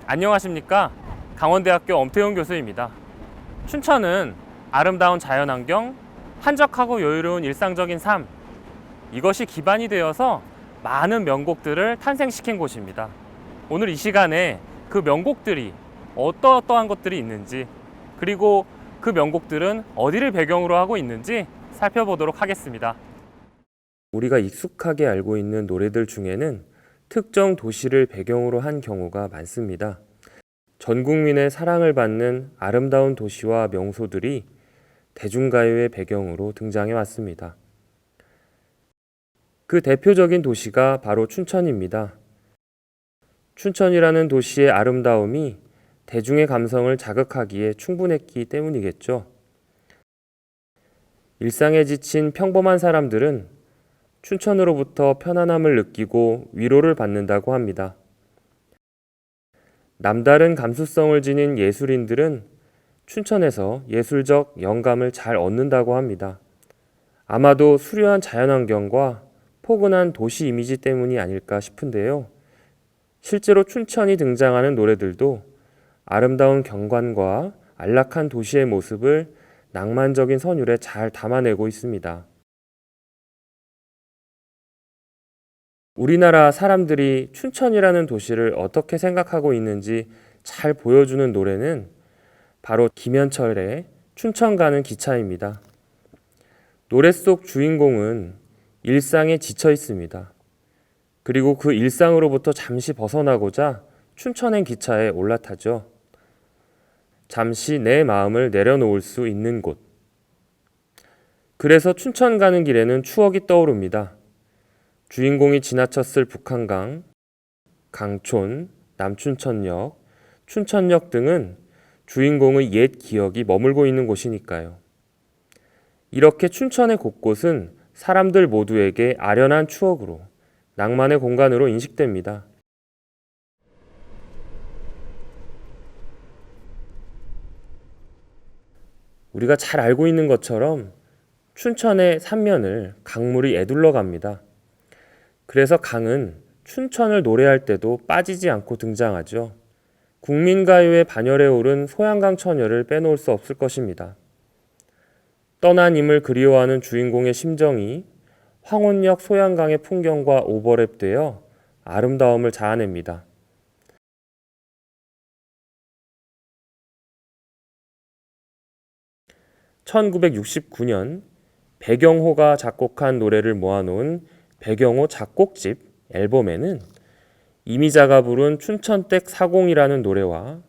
안녕하십니까. 강원대학교 엄태용 교수입니다. 춘천은 아름다운 자연환경, 한적하고 여유로운 일상적인 삶, 이것이 기반이 되어서 많은 명곡들을 탄생시킨 곳입니다. 오늘 이 시간에 그 명곡들이 어떠한 것들이 있는지, 그리고 그 명곡들은 어디를 배경으로 하고 있는지 살펴보도록 하겠습니다. 우리가 익숙하게 알고 있는 노래들 중에는 특정 도시를 배경으로 한 경우가 많습니다. 전 국민의 사랑을 받는 아름다운 도시와 명소들이 대중가요의 배경으로 등장해 왔습니다. 그 대표적인 도시가 바로 춘천입니다. 춘천이라는 도시의 아름다움이 대중의 감성을 자극하기에 충분했기 때문이겠죠. 일상에 지친 평범한 사람들은 춘천으로부터 편안함을 느끼고 위로를 받는다고 합니다. 남다른 감수성을 지닌 예술인들은 춘천에서 예술적 영감을 잘 얻는다고 합니다. 아마도 수려한 자연환경과 포근한 도시 이미지 때문이 아닐까 싶은데요. 실제로 춘천이 등장하는 노래들도 아름다운 경관과 안락한 도시의 모습을 낭만적인 선율에 잘 담아내고 있습니다. 우리나라 사람들이 춘천이라는 도시를 어떻게 생각하고 있는지 잘 보여주는 노래는 바로 김현철의 춘천 가는 기차입니다. 노래 속 주인공은 일상에 지쳐 있습니다. 그리고 그 일상으로부터 잠시 벗어나고자 춘천행 기차에 올라타죠. 잠시 내 마음을 내려놓을 수 있는 곳. 그래서 춘천 가는 길에는 추억이 떠오릅니다. 주인공이 지나쳤을 북한강, 강촌, 남춘천역, 춘천역 등은 주인공의 옛 기억이 머물고 있는 곳이니까요. 이렇게 춘천의 곳곳은 사람들 모두에게 아련한 추억으로, 낭만의 공간으로 인식됩니다. 우리가 잘 알고 있는 것처럼 춘천의 삼면을 강물이 에둘러 갑니다. 그래서 강은 춘천을 노래할 때도 빠지지 않고 등장하죠. 국민가요의 반열에 오른 소양강 처녀를 빼놓을 수 없을 것입니다. 떠난 임을 그리워하는 주인공의 심정이 황혼역 소양강의 풍경과 오버랩되어 아름다움을 자아냅니다. (1969년) 배경호가 작곡한 노래를 모아놓은 배경호 작곡집 앨범에는 이미자가 부른 춘천댁 사공이라는 노래와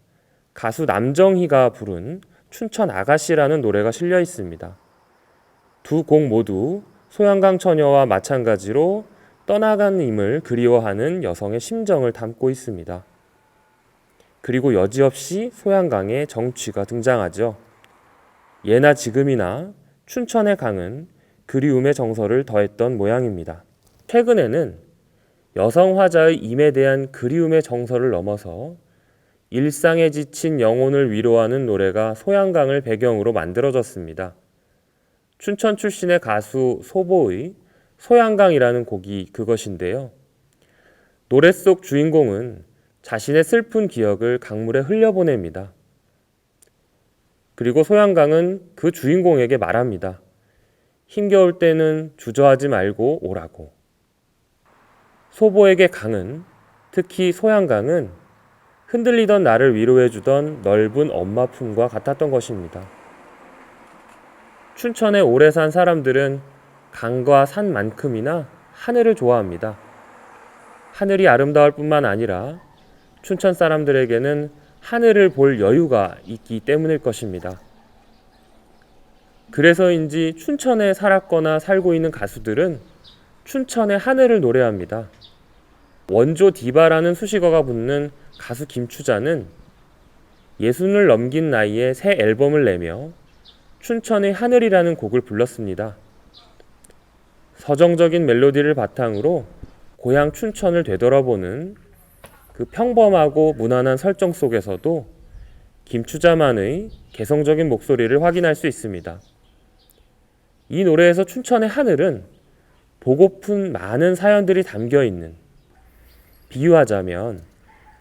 가수 남정희가 부른 춘천 아가씨라는 노래가 실려 있습니다. 두 곡 모두 소양강 처녀와 마찬가지로 떠나간 임을 그리워하는 여성의 심정을 담고 있습니다. 그리고 여지없이 소양강에 정취가 등장하죠. 예나 지금이나 춘천의 강은 그리움의 정서를 더했던 모양입니다. 최근에는 여성 화자의 임에 대한 그리움의 정서를 넘어서 일상에 지친 영혼을 위로하는 노래가 소양강을 배경으로 만들어졌습니다. 춘천 출신의 가수 소보의 소양강이라는 곡이 그것인데요. 노래 속 주인공은 자신의 슬픈 기억을 강물에 흘려보냅니다. 그리고 소양강은 그 주인공에게 말합니다. 힘겨울 때는 주저하지 말고 오라고. 소보에게 강은, 특히 소양강은 흔들리던 나를 위로해주던 넓은 엄마 품과 같았던 것입니다. 춘천에 오래 산 사람들은 강과 산만큼이나 하늘을 좋아합니다. 하늘이 아름다울 뿐만 아니라 춘천 사람들에게는 하늘을 볼 여유가 있기 때문일 것입니다. 그래서인지 춘천에 살았거나 살고 있는 가수들은 춘천의 하늘을 노래합니다. 원조 디바라는 수식어가 붙는 가수 김추자는 60을 넘긴 나이에 새 앨범을 내며 춘천의 하늘이라는 곡을 불렀습니다. 서정적인 멜로디를 바탕으로 고향 춘천을 되돌아보는 그 평범하고 무난한 설정 속에서도 김추자만의 개성적인 목소리를 확인할 수 있습니다. 이 노래에서 춘천의 하늘은 보고픈 많은 사연들이 담겨 있는, 비유하자면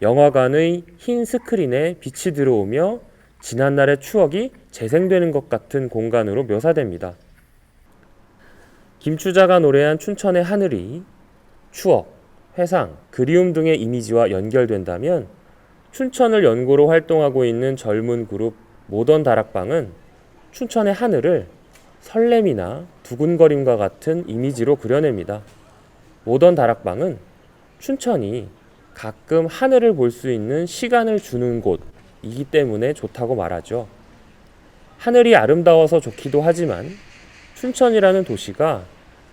영화관의 흰 스크린에 빛이 들어오며 지난날의 추억이 재생되는 것 같은 공간으로 묘사됩니다. 김추자가 노래한 춘천의 하늘이 추억, 회상, 그리움 등의 이미지와 연결된다면 춘천을 연고로 활동하고 있는 젊은 그룹 모던 다락방은 춘천의 하늘을 설렘이나 두근거림과 같은 이미지로 그려냅니다. 모던 다락방은 춘천이 가끔 하늘을 볼 수 있는 시간을 주는 곳이기 때문에 좋다고 말하죠. 하늘이 아름다워서 좋기도 하지만 춘천이라는 도시가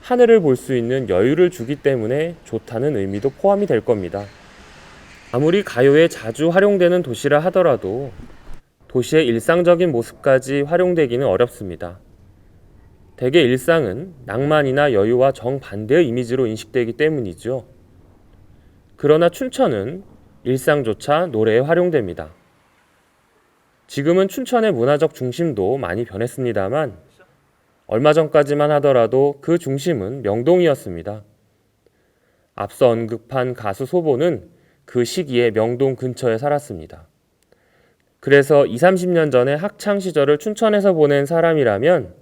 하늘을 볼 수 있는 여유를 주기 때문에 좋다는 의미도 포함이 될 겁니다. 아무리 가요에 자주 활용되는 도시라 하더라도 도시의 일상적인 모습까지 활용되기는 어렵습니다. 대개 일상은 낭만이나 여유와 정반대의 이미지로 인식되기 때문이죠. 그러나 춘천은 일상조차 노래에 활용됩니다. 지금은 춘천의 문화적 중심도 많이 변했습니다만 얼마 전까지만 하더라도 그 중심은 명동이었습니다. 앞서 언급한 가수 소보는 그 시기에 명동 근처에 살았습니다. 그래서 20, 30년 전에 학창 시절을 춘천에서 보낸 사람이라면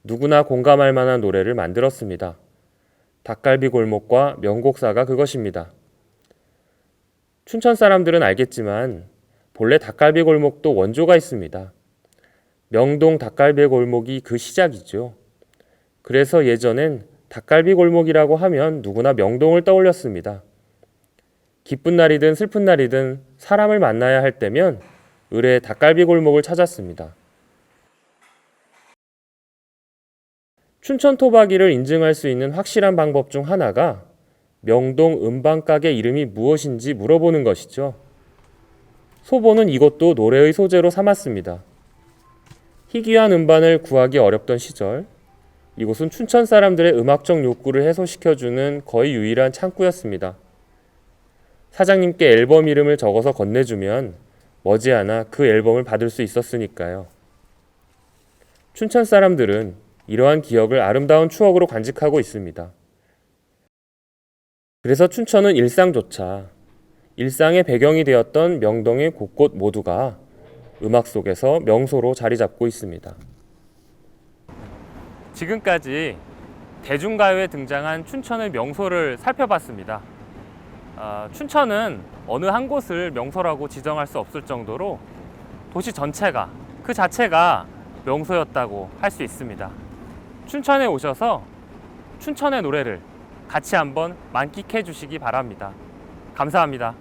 누구나 공감할 만한 노래를 만들었습니다. 닭갈비 골목과 명곡사가 그것입니다. 춘천 사람들은 알겠지만 본래 닭갈비 골목도 원조가 있습니다. 명동 닭갈비 골목이 그 시작이죠. 그래서 예전엔 닭갈비 골목이라고 하면 누구나 명동을 떠올렸습니다. 기쁜 날이든 슬픈 날이든 사람을 만나야 할 때면 을의 닭갈비 골목을 찾았습니다. 춘천 토박이를 인증할 수 있는 확실한 방법 중 하나가 명동 음반가게 이름이 무엇인지 물어보는 것이죠. 소보는 이것도 노래의 소재로 삼았습니다. 희귀한 음반을 구하기 어렵던 시절, 이곳은 춘천 사람들의 음악적 욕구를 해소시켜주는 거의 유일한 창구였습니다. 사장님께 앨범 이름을 적어서 건네주면 머지않아 그 앨범을 받을 수 있었으니까요. 춘천 사람들은 이러한 기억을 아름다운 추억으로 간직하고 있습니다. 그래서 춘천은 일상조차 일상의 배경이 되었던 명동의 곳곳 모두가 음악 속에서 명소로 자리 잡고 있습니다. 지금까지 대중가요에 등장한 춘천의 명소를 살펴봤습니다. 춘천은 어느 한 곳을 명소라고 지정할 수 없을 정도로 도시 전체가 그 자체가 명소였다고 할 수 있습니다. 춘천에 오셔서 춘천의 노래를 같이 한번 만끽해 주시기 바랍니다. 감사합니다.